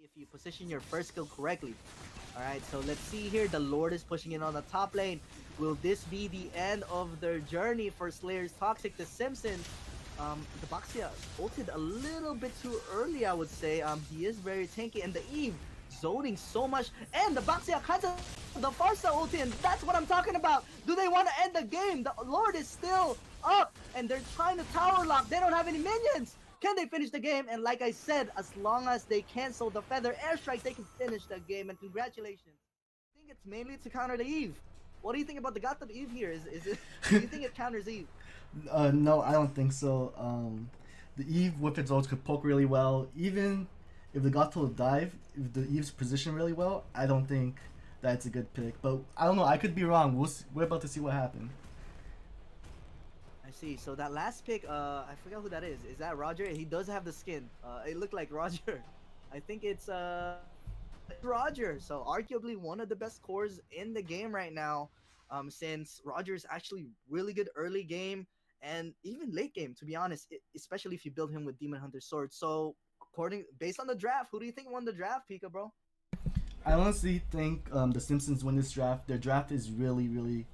if you position your first skill correctly. Alright, so let's see here. The Lord is pushing in on the top lane. Will this be the end of their journey for Slayers Toxic? The Simpsons, the Baxia ulted a little bit too early, I would say. He is very tanky, and the Eve zoning so much, and the Baxia kind of the Farsa ulti, and that's what I'm talking about. Do they want to end the game? The Lord is still up, and they're trying to tower lock. They don't have any minions. Can they finish the game? And like I said, as long as they cancel the Feather Airstrike, they can finish the game. And congratulations. I think it's mainly to counter the Eve. What do you think about the Gotham Eve here? Is it? Do you think it counters Eve? No, I don't think so. The Eve with its ults could poke really well. Even if the Gato dive, if the Eve's position really well, I don't think that's a good pick. But I don't know. I could be wrong. We're about to see what happens. I see. So that last pick, I forgot who that is. Is that Roger? He does have the skin. It looked like Roger. I think it's Roger. So arguably one of the best cores in the game right now. Since Roger is actually really good early game and even late game, to be honest, especially if you build him with Demon Hunter Sword. So based on the draft, who do you think won the draft, Pika, bro? I honestly think the Simpsons win this draft. Their draft is really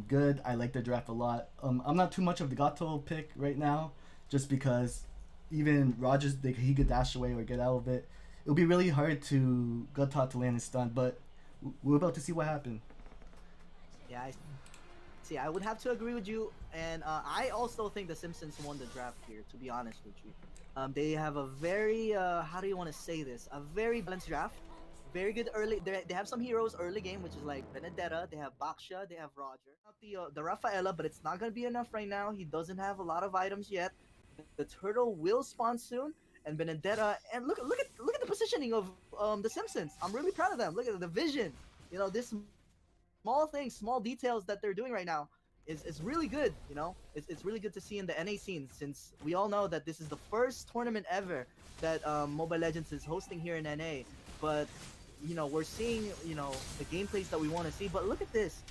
good. I like their draft a lot. I'm not too much of the Gato pick right now, just because even Rogers, he could dash away or get out of it. It'll be really hard to Gato to land his stun, but we're about to see what happens. Yeah, I would have to agree with you, and I also think the Simpsons won the draft here, to be honest with you. They have a very, how do you want to say this? A very balanced draft. Very good early. They have some heroes early game, which is like Benedetta. They have Baksha. They have Roger. The Rafaela, but it's not gonna be enough right now. He doesn't have a lot of items yet. The turtle will spawn soon, and Benedetta. And look at the positioning of the Simpsons. I'm really proud of them. Look at the vision. You know, this small things, small details that they're doing right now is really good. You know, it's really good to see in the NA scene, since we all know that this is the first tournament ever that Mobile Legends is hosting here in NA. But you know, we're seeing, you know, the gameplays that we want to see. But look at this.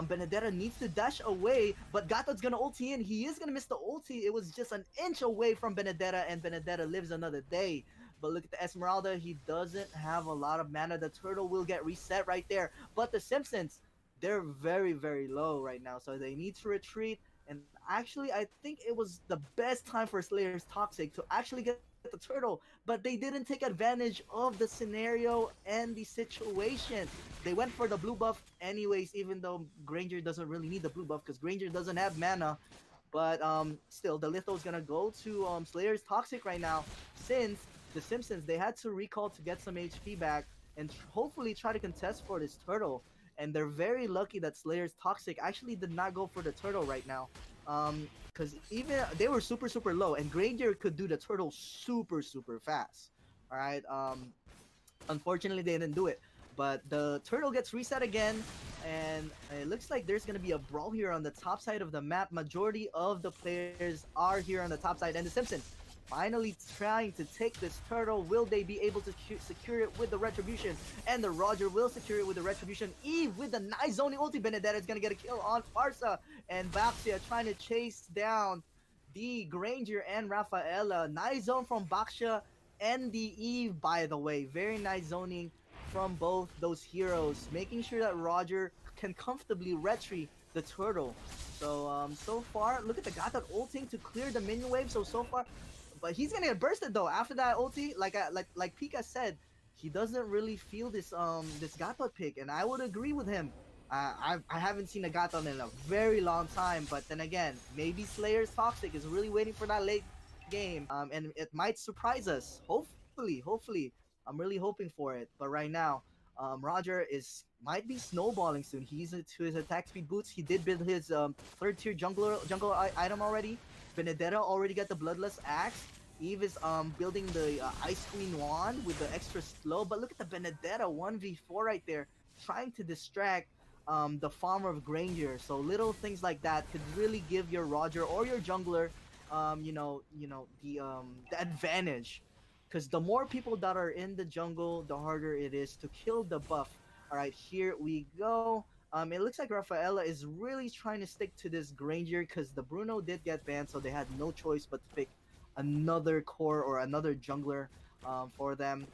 Benedetta needs to dash away, but Gato's gonna ulti in. He is gonna miss the ulti. It was just an inch away from Benedetta, and Benedetta lives another day. But look at the Esmeralda. He doesn't have a lot of mana. The turtle will get reset right there. But the Simpsons, they're very low right now, so they need to retreat. And actually, I think it was the best time for Slayers Toxic to actually get the turtle, but they didn't take advantage of the scenario and the situation. They went for the blue buff anyways, even though Granger doesn't really need the blue buff because Granger doesn't have mana. But still, the Litho is gonna go to Slayers Toxic right now, since the Simpsons, they had to recall to get some HP back and hopefully try to contest for this turtle. And they're very lucky that Slayers Toxic actually did not go for the turtle right now. Because even they were super low, and Granger could do the turtle super fast. All right. Unfortunately, they didn't do it. But the turtle gets reset again, and it looks like there's gonna be a brawl here on the top side of the map. Majority of the players are here on the top side, and the Simpsons finally trying to take this turtle. Will they be able to secure it with the Retribution? And the Roger will secure it with the Retribution. Eve with the nice zoning ulti. Benedetta is going to get a kill on Farsa. And Baxia trying to chase down the Granger and Rafaela. Nice zone from Baxia and the Eve, by the way. Very nice zoning from both those heroes, making sure that Roger can comfortably retreat the turtle. So, so far, look at the Gata ulting to clear the minion wave. So far, but he's gonna get bursted though after that ulti. Like Pika said, he doesn't really feel this this Gatot pick, and I would agree with him. I haven't seen a Gatot in a very long time, but then again, maybe Slayers Toxic is really waiting for that late game, and it might surprise us. Hopefully, I'm really hoping for it. But right now, Roger might be snowballing soon. He's to his attack speed boots. He did build his third tier jungle item already. Benedetta already got the Bloodless Axe. Eve is building the Ice Queen wand with the extra slow. But look at the Benedetta 1v4 right there, trying to distract the farmer of Granger. So little things like that could really give your Roger or your jungler, the advantage. Because the more people that are in the jungle, the harder it is to kill the buff. All right, here we go. It looks like Rafaela is really trying to stick to this Granger because the Bruno did get banned, so they had no choice but to pick another core or another jungler for them.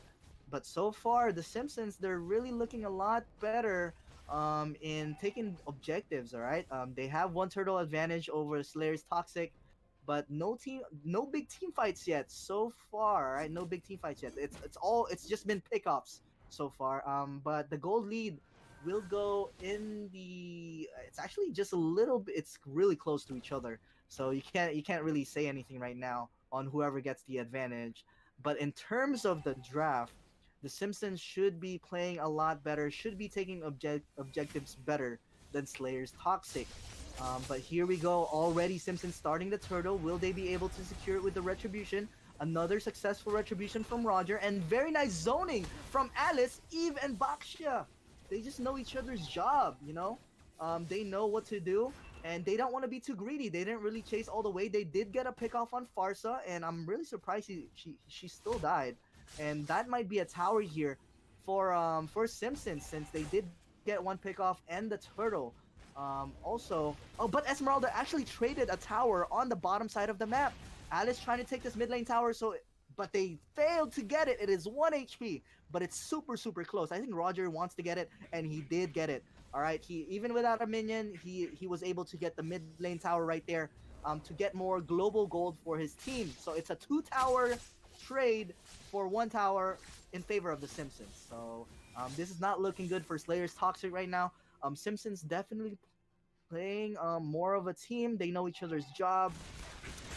But so far, the Simpsons, they're really looking a lot better in taking objectives. All right, they have one turtle advantage over Slayer's Toxic, but no big team fights yet so far. All right, no big team fights yet. It's just been pickups so far. But the gold lead will go in the. It's actually just a little bit. It's really close to each other, so you can't really say anything right now on whoever gets the advantage. But in terms of the draft, the Simpsons should be playing a lot better, should be taking objectives better than Slayer's Toxic. But here we go, already Simpsons starting the turtle. Will they be able to secure it with the Retribution? Another successful Retribution from Roger, and very nice zoning from Alice, Eve, and Baksha. They just know each other's job, you know? They know what to do, and they don't want to be too greedy. They didn't really chase all the way. They did get a pick off on Farsa, and I'm really surprised she still died. And that might be a tower here for Simpsons, since they did get one pick off and the turtle. Also, oh, but Esmeralda actually traded a tower on the bottom side of the map. Alice trying to take this mid lane tower, but they failed to get it. It is 1 HP, but it's super close. I think Roger wants to get it, and he did get it. All right, he even without a minion, he was able to get the mid lane tower right there, to get more global gold for his team. So it's a 2-tower trade for 1 tower in favor of the Simpsons. So this is not looking good for Slayer's Toxic right now. Simpsons definitely playing more of a team. They know each other's job,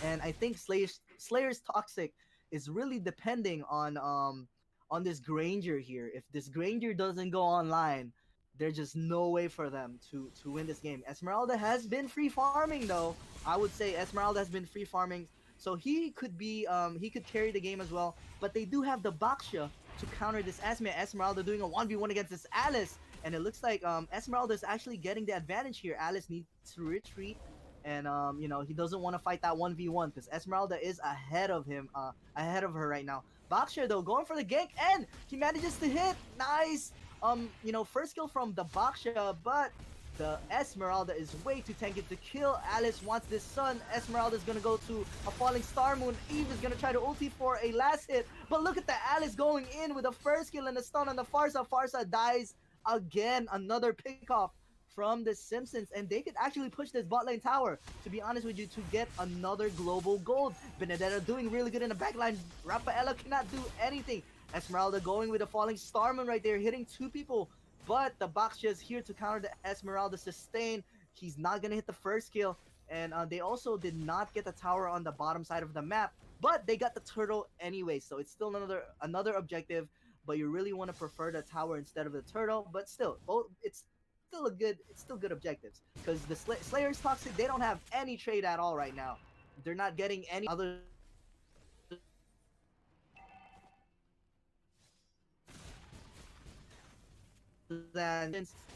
and I think Slayer's Toxic is really depending on this Granger here. If this Granger doesn't go online, there's just no way for them to win this game. Esmeralda has been free farming though. I would say Esmeralda has been free farming, so he could carry the game as well. But they do have the Baksha to counter this Esmeralda doing a 1v1 against this Alice, and it looks like Esmeralda is actually getting the advantage here. Alice needs to retreat, and you know, he doesn't want to fight that 1v1 because Esmeralda is ahead of her right now. Baksha though going for the gank, and he manages to hit. Nice. You know, first kill from the Baksha, but the Esmeralda is way too tanky to kill. Alice wants this sun. Esmeralda is gonna go to a falling star moon. Eve is gonna try to ulti for a last hit, but look at the Alice going in with a first kill and a stun on the Farsa. Farsa dies again. Another pick off from the Simpsons, and they could actually push this bot lane tower, to be honest with you, to get another global gold. Benedetta doing really good in the backline. Rafaela cannot do anything. Esmeralda going with a falling Starman right there, hitting 2 people, but the Baksha is here to counter the Esmeralda sustain. He's not gonna hit the first kill, and they also did not get the tower on the bottom side of the map, but they got the turtle anyway, so it's still another objective. But you really want to prefer the tower instead of the turtle, but still, it's still good objectives, because the Slayer's Toxic, they don't have any trade at all right now. They're not getting any other than,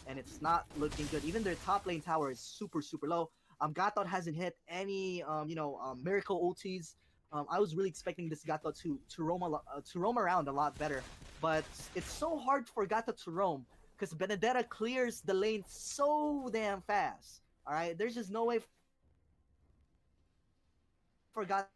and it's not looking good. Even their top lane tower is super low. Gatot hasn't hit any miracle ultis. I was really expecting this Gatot to roam around a lot better, but it's so hard for Gatot to roam because Benedetta clears the lane so damn fast. All right, there's just no way for Gatot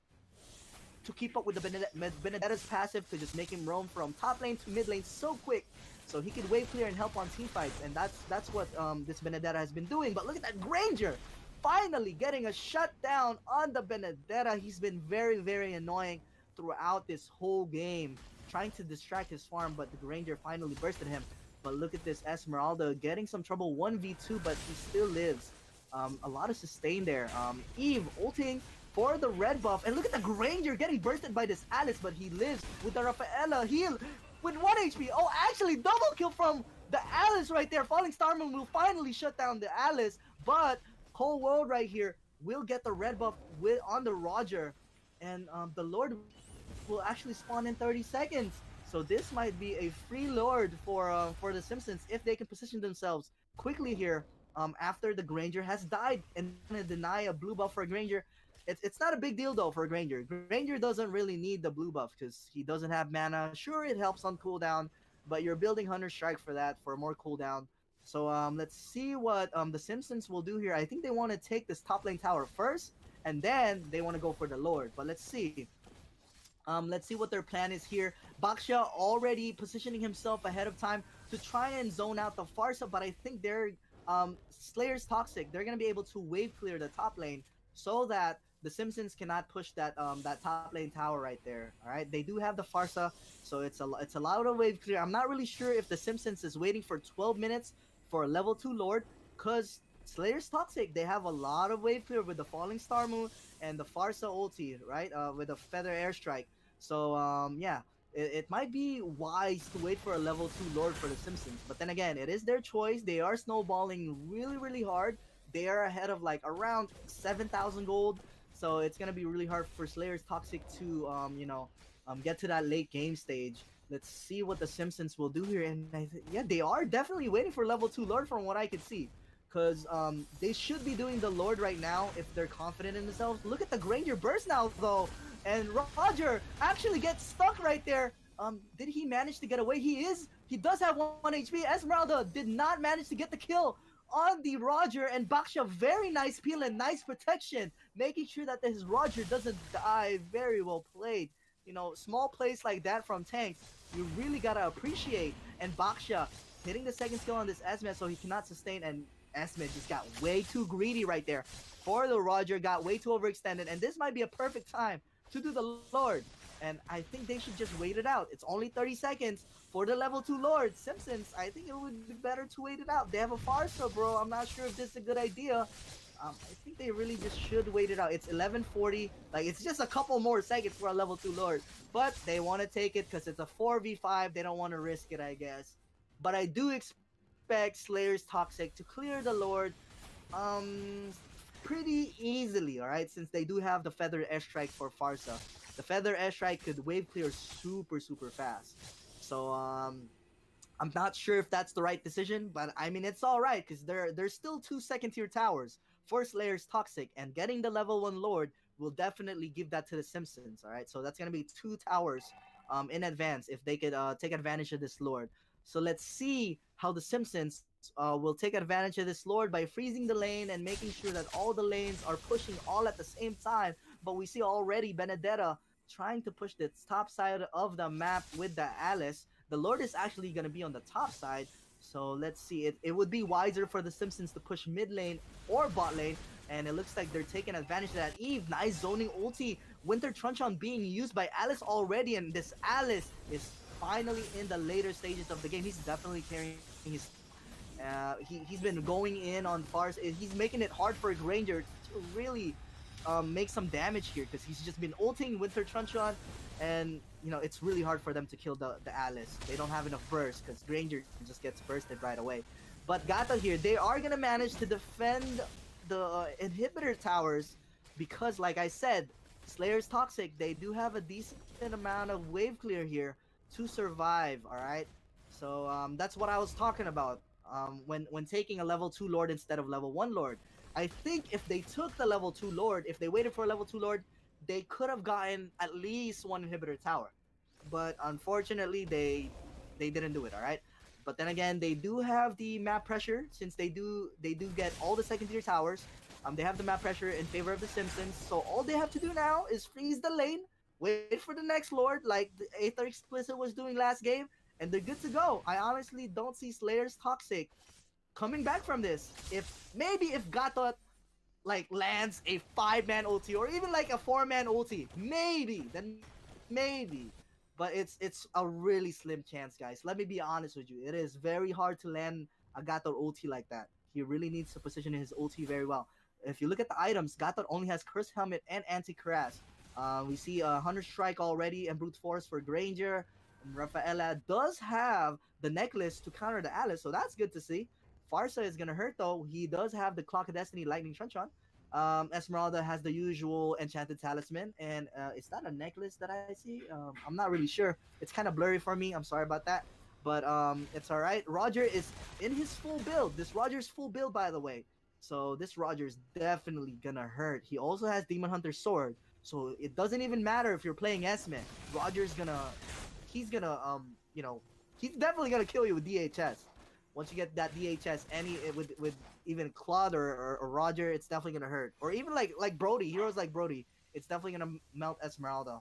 to keep up with the Benedetta's passive to just make him roam from top lane to mid lane so quick, so he could wave clear and help on team fights, and that's what this Benedetta has been doing. But look at that Granger finally getting a shutdown on the Benedetta. He's been very annoying throughout this whole game, trying to distract his farm, but the Granger finally bursted him. But look at this Esmeralda getting some trouble 1v2, but he still lives. A lot of sustain there. Eve ulting for the red buff, and look at the Granger getting bursted by this Alice, but he lives with the Rafaela heal with 1 HP. Oh, actually double kill from the Alice right there. Falling Starman will finally shut down the Alice, but Cold World right here will get the red buff on the Roger, and the Lord will actually spawn in 30 seconds. So this might be a free Lord for the Simpsons if they can position themselves quickly here after the Granger has died, and deny a blue buff for Granger. It's not a big deal though for Granger. Granger doesn't really need the blue buff because he doesn't have mana. Sure, it helps on cooldown, but you're building Hunter Strike for that, for more cooldown. So let's see what the Simpsons will do here. I think they want to take this top lane tower first, and then they want to go for the Lord. But let's see. Let's see what their plan is here. Baksha already positioning himself ahead of time to try and zone out the Farsa, but I think they're Slayer's Toxic. They're gonna be able to wave clear the top lane so that the Simpsons cannot push that that top lane tower right there. All right, they do have the Farsa, so it's allowed a wave clear. I'm not really sure if the Simpsons is waiting for 12 minutes for a level 2 Lord, cause Slayer's Toxic, they have a lot of wave clear with the Falling Star Moon and the Farsa ulti, right? With the Feather Airstrike. So yeah, it might be wise to wait for a level 2 Lord for the Simpsons. But then again, it is their choice. They are snowballing really, really hard. They are ahead of like around 7,000 gold. So it's gonna be really hard for Slayer's Toxic to get to that late game stage. Let's see what the Simpsons will do here. And yeah, they are definitely waiting for level 2 Lord from what I could see. Because they should be doing the Lord right now if they're confident in themselves. Look at the Granger burst now, though. And Roger actually gets stuck right there. Did he manage to get away? He does have 1 HP. Esmeralda did not manage to get the kill on the Roger. And Baksha, very nice peel and nice protection. Making sure that his Roger doesn't die. Very well played. You know, small plays like that from tanks, you really gotta appreciate. And Baksha hitting the second skill on this Esme, so he cannot sustain, and Esme just got way too greedy right there for the Roger, got way too overextended, and this might be a perfect time to do the Lord. And I think they should just wait it out. It's only 30 seconds for the level 2 Lord. Simpsons, I think it would be better to wait it out. They have a Farsa, bro. I'm not sure if this is a good idea. I think they really just should wait it out. It's 11:40. Like, it's just a couple more seconds for a level 2 Lord. But they want to take it because it's a 4v5. They don't want to risk it, I guess. But I do expect Slayer's Toxic to clear the Lord pretty easily, alright? Since they do have the Feather Airstrike for Farsa. The Feather Airstrike could wave clear super, super fast. So, I'm not sure if that's the right decision, but I mean, it's alright because there's still 2 second-tier towers for Slayer's Toxic, and getting the level 1 Lord will definitely give that to the Simpsons, alright? So that's going to be 2 towers in advance if they could take advantage of this Lord. So let's see how the Simpsons will take advantage of this Lord by freezing the lane and making sure that all the lanes are pushing all at the same time. But we see already Benedetta trying to push the top side of the map with the Alice. The Lord is actually going to be on the top side. So let's see. It would be wiser for the Simpsons to push mid lane or bot lane. And it looks like they're taking advantage of that. Eve, nice zoning ulti. Winter Truncheon being used by Alice already. And this Alice is finally in the later stages of the game. He's definitely carrying his... he's been going in on Fars. He's making it hard for Granger to really make some damage here. Because he's just been ulting Winter Truncheon. And, you know, it's really hard for them to kill the Alice. They don't have enough burst because Granger just gets bursted right away. But Gata here, they are going to manage to defend the inhibitor towers because, like I said, Slayer's Toxic, they do have a decent amount of wave clear here to survive, alright? So, that's what I was talking about when taking a level 2 Lord instead of level 1 Lord. I think if they took the level 2 Lord, if they waited for a level 2 Lord, they could have gotten at least 1 inhibitor tower. But unfortunately, they didn't do it, alright? But then again, they do have the map pressure since they do get all the second tier towers. They have the map pressure in favor of the Simpsons. So all they have to do now is freeze the lane, wait for the next Lord like the Aether Explicit was doing last game, and they're good to go. I honestly don't see Slayer's Toxic coming back from this. Maybe if Gatot like lands a 5-man ulti or even like a 4-man ulti, maybe. But it's a really slim chance, guys. Let me be honest with you. It is very hard to land a Gatot ulti like that. He really needs to position his ulti very well. If you look at the items, Gatot only has Curse Helmet and Anti-Crash. We see Hunter Strike already and Brute Force for Granger. And Rafaela does have the necklace to counter the Alice, so that's good to see. Farsa is going to hurt, though. He does have the Clock of Destiny Lightning Truncheon. Esmeralda has the usual Enchanted Talisman. And is that a necklace that I see? I'm not really sure. It's kind of blurry for me. I'm sorry about that. But it's all right. Roger is in his full build. This Roger's full build, by the way. So this Roger's definitely going to hurt. He also has Demon Hunter's Sword. So it doesn't even matter if you're playing Esme. Roger's going to... He's going to, you know... He's definitely going to kill you with DHS. Once you get that DHS, with even Claude or Roger, it's definitely gonna hurt. Or even like Brody, heroes like Brody, it's definitely gonna melt Esmeralda.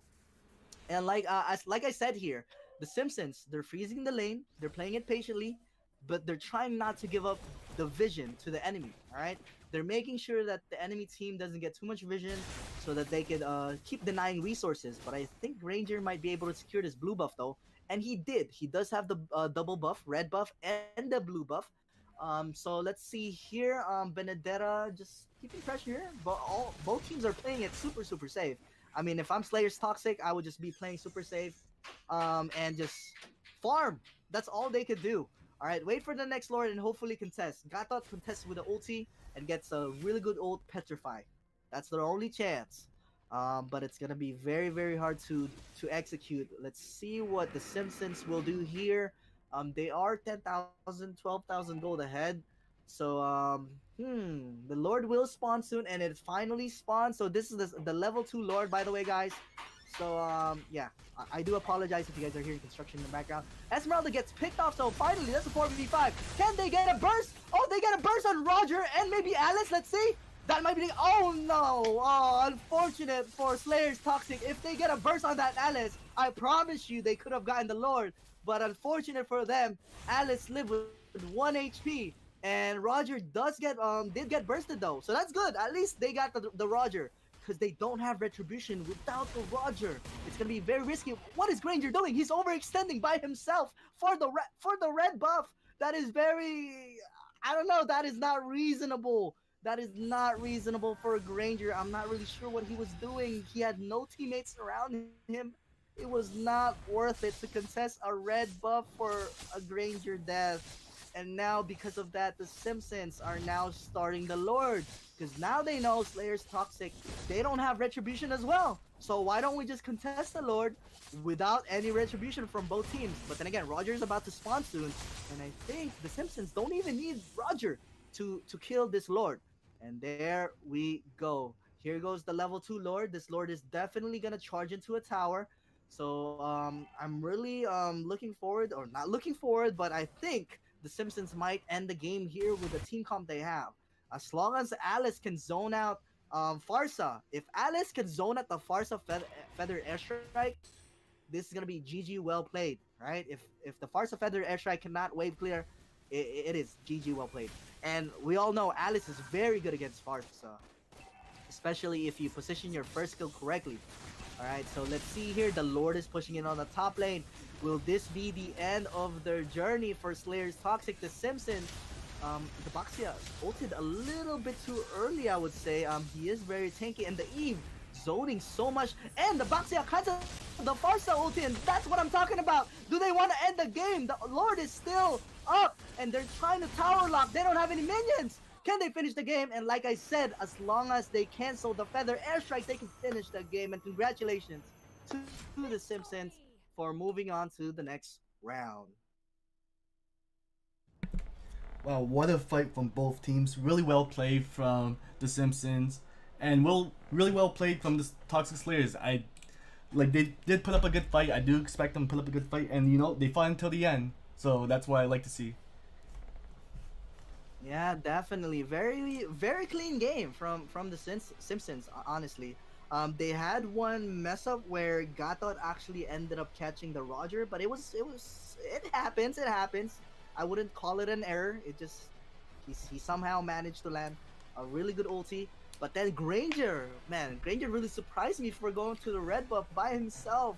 And like I said here, the Simpsons, they're freezing the lane, they're playing it patiently, but they're trying not to give up the vision to the enemy. All right, they're making sure that the enemy team doesn't get too much vision, so that they could keep denying resources. But I think Ranger might be able to secure this blue buff though, and he did. He does have the double buff, red buff, and the blue buff. So let's see here. Benedetta just keeping pressure here, but both teams are playing it super safe. I mean, if I'm Slayer's Toxic, I would just be playing super safe, and just farm. That's all they could do. All right, wait for the next Lord and hopefully contest. Gatot contests with the ulti and gets a really good ult Petrify. That's their only chance. But it's gonna be very hard to execute. Let's see what the Simpsons will do here. They are 10,000, 12,000 gold ahead. So the Lord will spawn soon, and it finally spawned. So this is the level 2 Lord, by the way, guys. So yeah, I do apologize if you guys are hearing construction in the background. Esmeralda gets picked off, so finally that's a 4v5. Can they get a burst? Oh, they get a burst on Roger and maybe Alice. Let's see. That might be. Oh no! Oh, unfortunate for Slayer's Toxic. If they get a burst on that Alice, I promise you they could have gotten the Lord. But unfortunate for them, Alice lived with 1 HP, and Roger did get bursted though. So that's good. At least they got the Roger, because they don't have retribution without the Roger. It's gonna be very risky. What is Granger doing? He's overextending by himself for the red buff. That is very. I don't know. That is not reasonable. That is not reasonable for a Granger. I'm not really sure what he was doing. He had no teammates around him. It was not worth it to contest a red buff for a Granger death. And now, because of that, the Simpsons are now starting the Lord. Because now they know Slayer's Toxic. They don't have retribution as well. So why don't we just contest the Lord without any retribution from both teams? But then again, Roger's about to spawn soon. And I think the Simpsons don't even need Roger to kill this Lord. And there we go. Here goes the level 2 Lord. This Lord is definitely going to charge into a tower. So I'm really looking forward, or not looking forward, but I think the Simpsons might end the game here with the team comp they have. As long as Alice can zone out Farsa. If Alice can zone out the Farsa Feather Airstrike, this is going to be GG well played, right? If the Farsa Feather Airstrike cannot wave clear, it is GG well played. And we all know Alice is very good against Farsa, especially if you position your first skill correctly. Alright, so let's see here. The Lord is pushing in on the top lane. Will this be the end of their journey for Slayer's Toxic? The Simpsons, the Baxia ulted a little bit too early, I would say. He is very tanky, and the Eve zoning so much, and the Baxia kinds of the Farsa ulti, and that's what I'm talking about. Do they want to end the game? The Lord is still up, and they're trying to tower lock. They don't have any minions. Can they finish the game? And like I said, as long as they cancel the Feather Airstrike, they can finish the game. And congratulations to the Simpsons for moving on to the next round. Wow, what a fight from both teams. Really well played from the Simpsons, and really well played from the Toxic Slayers. They did put up a good fight. I do expect them to put up a good fight, and you know, they fought until the end. So that's what I like to see. Yeah, definitely. Very clean game from the Simpsons, honestly. They had one mess up where Gatot actually ended up catching the Roger, but it happens. I wouldn't call it an error. It just he somehow managed to land a really good ulti. But then Granger really surprised me for going to the red buff by himself.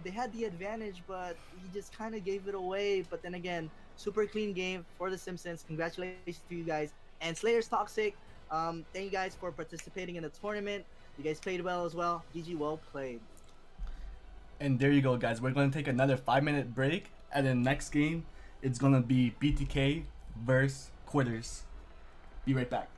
They had the advantage, but he just kind of gave it away. But then again, super clean game for the Simpsons. Congratulations to you guys. And Slayer's Toxic, thank you guys for participating in the tournament. You guys played well as well. GG, well played. And there you go, guys. We're going to take another 5-minute break. And then next game, it's going to be BTK versus Quitters. Be right back.